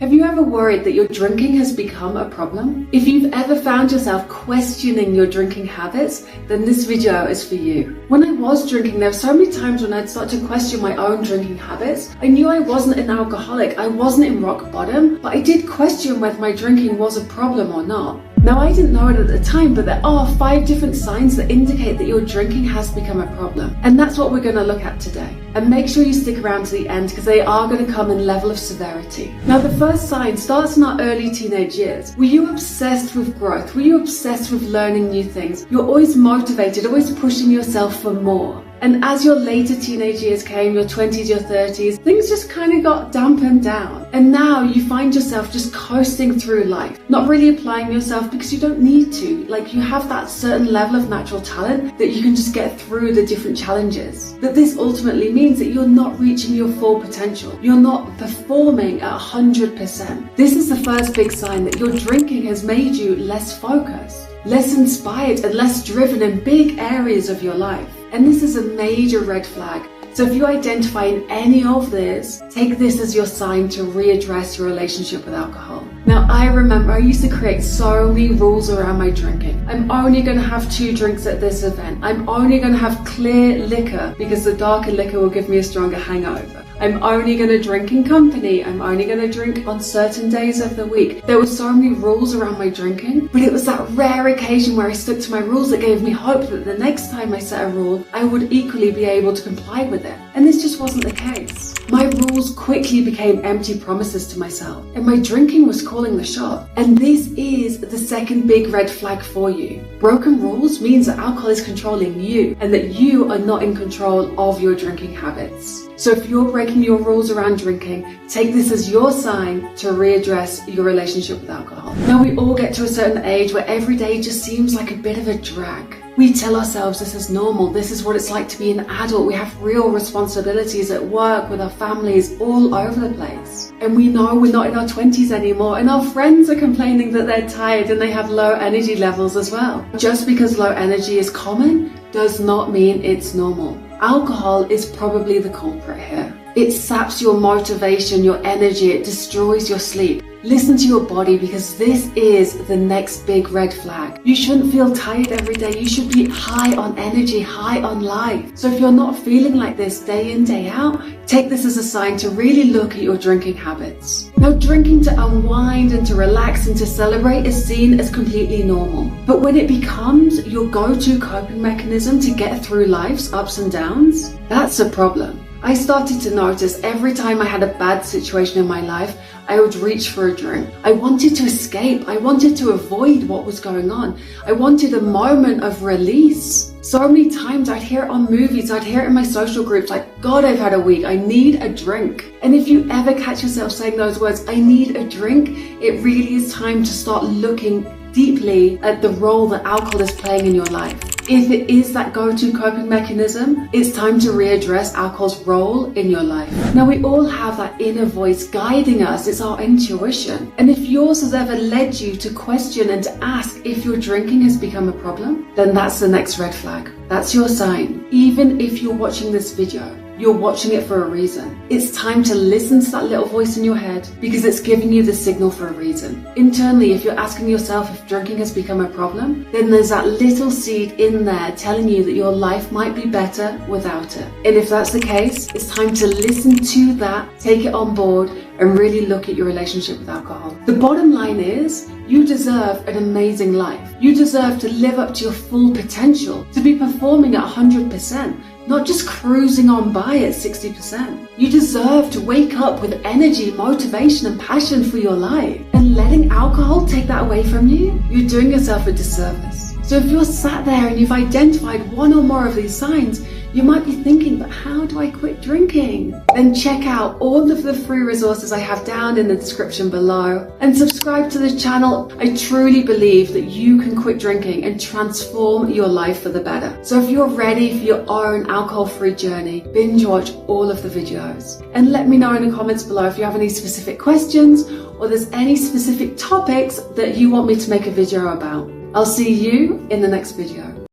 Have you ever worried that your drinking has become a problem? If you've ever found yourself questioning your drinking habits, then this video is for you. When I was drinking, there were so many times when I'd start to question my own drinking habits. I knew I wasn't an alcoholic, I wasn't in rock bottom, but I did question whether my drinking was a problem or not. Now, I didn't know it at the time, but there are 5 different signs that indicate that your drinking has become a problem. And that's what we're going to look at today. And make sure you stick around to the end because they are going to come in level of severity. Now, the first sign starts in our early teenage years. Were you obsessed with growth? Were you obsessed with learning new things? You're always motivated, always pushing yourself for more. And as your later teenage years came, your 20s, your 30s, things just kind of got dampened down. And now you find yourself just coasting through life, not really applying yourself because you don't need to. Like, you have that certain level of natural talent that you can just get through the different challenges. But this ultimately means that you're not reaching your full potential. You're not performing at 100%. This is the first big sign that your drinking has made you less focused, less inspired, and less driven in big areas of your life. And this is a major red flag. So if you identify in any of this, take this as your sign to readdress your relationship with alcohol. Now, I remember I used to create so many rules around my drinking. I'm only going to have 2 drinks at this event. I'm only going to have clear liquor because the darker liquor will give me a stronger hangover. I'm only going to drink in company. I'm only going to drink on certain days of the week. There were so many rules around my drinking, but it was that rare occasion where I stuck to my rules that gave me hope that the next time I set a rule, I would equally be able to comply with it. And this just wasn't the case. My rules quickly became empty promises to myself, and my drinking was calling the shot. And this is the second big red flag for you. Broken rules means that alcohol is controlling you and that you are not in control of your drinking habits. So if you're breaking your rules around drinking, take this as your sign to readdress your relationship with alcohol. Now, we all get to a certain age where every day just seems like a bit of a drag. We tell ourselves this is normal, this is what it's like to be an adult, we have real responsibilities at work, with our families, all over the place. And we know we're not in our 20s anymore, and our friends are complaining that they're tired and they have low energy levels as well. Just because low energy is common does not mean it's normal. Alcohol is probably the culprit here. It saps your motivation, your energy, it destroys your sleep. Listen to your body because this is the next big red flag. You shouldn't feel tired every day. You should be high on energy, high on life. So if you're not feeling like this day in, day out, take this as a sign to really look at your drinking habits. Now, drinking to unwind and to relax and to celebrate is seen as completely normal. But when it becomes your go-to coping mechanism to get through life's ups and downs, that's a problem. I started to notice every time I had a bad situation in my life, I would reach for a drink. I wanted to escape. I wanted to avoid what was going on. I wanted a moment of release. So many times I'd hear it on movies, I'd hear it in my social groups, like, God, I've had a week, I need a drink. And if you ever catch yourself saying those words, I need a drink, it really is time to start looking deeply at the role that alcohol is playing in your life. If it is that go-to coping mechanism, it's time to readdress alcohol's role in your life. Now, we all have that inner voice guiding us. It's our intuition. And if yours has ever led you to question and to ask if your drinking has become a problem, then that's the next red flag. That's your sign. Even if you're watching this video, you're watching it for a reason. It's time to listen to that little voice in your head because it's giving you the signal for a reason. Internally, if you're asking yourself if drinking has become a problem, then there's that little seed in there telling you that your life might be better without it. And if that's the case, it's time to listen to that, take it on board, and really look at your relationship with alcohol. The bottom line is, you deserve an amazing life. You deserve to live up to your full potential, to be performing at 100%. Not just cruising on by at 60%. You deserve to wake up with energy, motivation, and passion for your life. And letting alcohol take that away from you, you're doing yourself a disservice. So if you're sat there and you've identified one or more of these signs, you might be thinking, but how do I quit drinking? Then check out all of the free resources I have down in the description below and subscribe to the channel. I truly believe that you can quit drinking and transform your life for the better. So if you're ready for your own alcohol-free journey, binge watch all of the videos. And let me know in the comments below if you have any specific questions or there's any specific topics that you want me to make a video about. I'll see you in the next video.